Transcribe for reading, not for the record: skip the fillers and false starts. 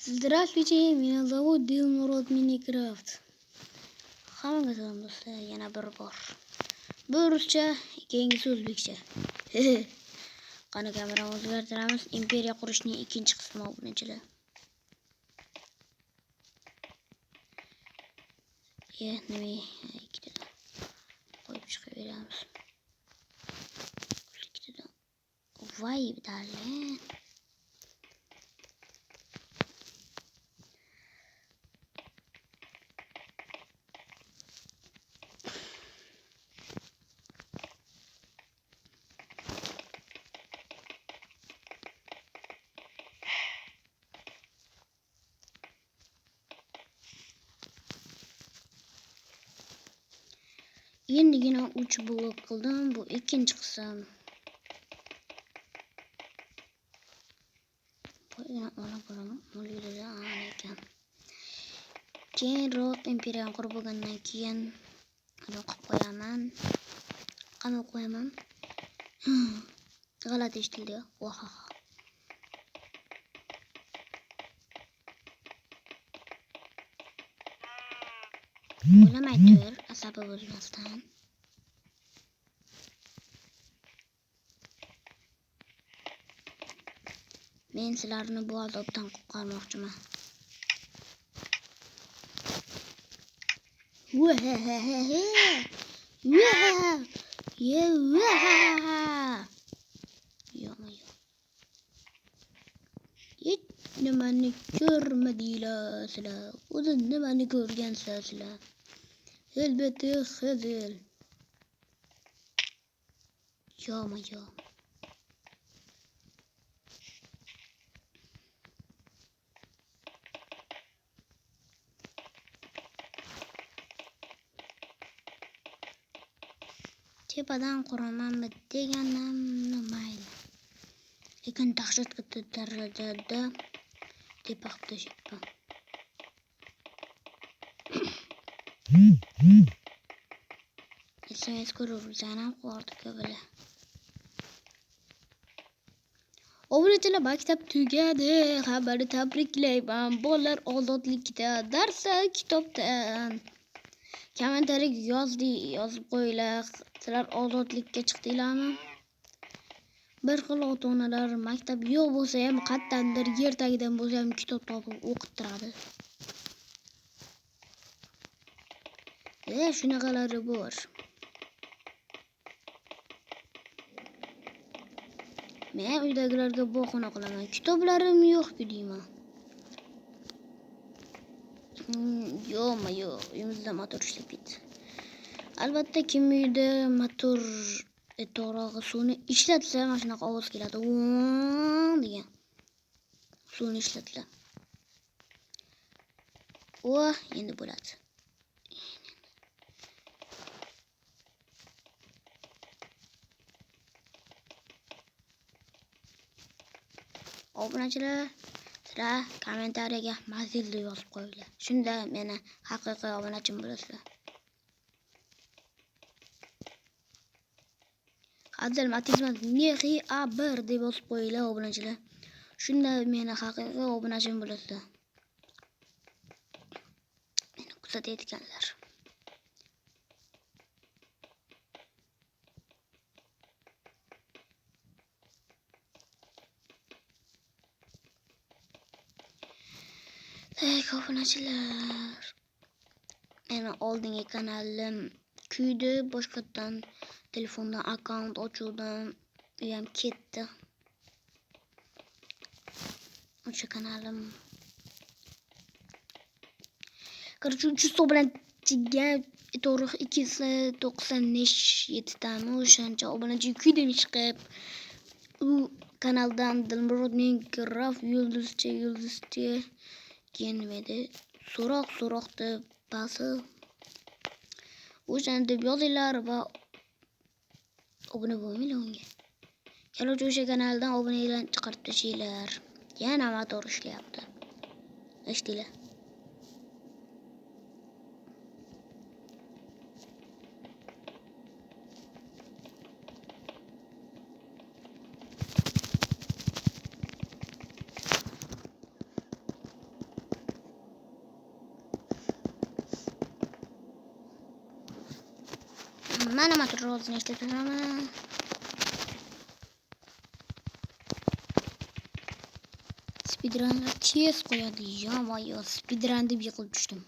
Здравствуйте, меня зовут Dilmurod Minecraft. Hammaga salom do'stlar, yana bir bor. Bu ruscha, keyingisi o'zbekcha. Qani kamerani o'zgartiramiz. Imperiya qurishning ikkinchi qismi obunachilar. Nima ikkitadan qo'yib chiqaveramiz. Ikkitadan. Voy, darling. Endigina 3 blok qildim. Bu ikkinchi qism. Keyinroq imperiyani qurib bo'lgandan keyin qilib qo'yaman. Qamab qo'yaman. G'alati eshitildi. Ohaha. O'ylamay tur, asabi bo'lmasdan. Men sizlarni bu azobdan qutqarmoqchiman. Hech nimani ko'rmadinglar sizlar. O'zi nimani ko'rgansizlar sizlar? Albatta hazil. Yoma. Tepadan quramanmi deganim mayli. Lekin dahshatli darajada tepa qilib tashlabman. SMS ko'ruvchilarni qo'rqitib bile. Obunachilar maktab tugadi. Xabarni tabriklayman. Bolalar ozodlikda, darsa kitobdan. Kommentariy yozib qo'yinglar. Sizlar ozodlikka chiqdinglarmi? Bir xil ota-onalar maktab yo'q bo'lsa ham qattandir yer tagidan bo'lsa ham kitob topib o'qittiradi. Shunaqalari bor. Men uydagilarga bahona qilaman. Kitoblarim yo'q-ku deyman. Yo'q, uyimizda motor ishlaydi. Albatta kim uyda motor to'g'rog'i suvni ishlatsa, mana shunaqa ovoz keladi. Degan. Suvni ishlatsa. Endi bo'ladi. Obunachilar, sizlar kommentariyaga mazilni yozib qo'yinglar. Shunda meni haqiqiy obunachim bo'lasizlar. Hazil matizmat nexi a1 deb yozib qo'yinglar obunachilar. Shunda meni haqiqiy obunachim bo'lasizlar. Meni kuzatayotganlar. Obunachilar. Meni oldingi kanalim kuydi, boshqatdan telefondan akkaunt ochuvdim, uyam ketdi. O'sha kanalim. Qarshi 300 obunachiga to'g'ri 297 tami o'shancha obunachi kuydim chiqib. U kanaldan Dilmurod Minecraft yulduzcha keyin nima edi? So'roq deb bosib o'shani deb yozinglar va obuna bo'linglar unga. Keluvchi o'sha kanaldan obunalarni chiqarib tashlaylar. Yana motor ishlayapti. Eshitdinglar? Mana motor o'zini ishlatib beraman. Speedrunlar tez qo'yadi. Yo, speedrun deb yiqilib tushdim.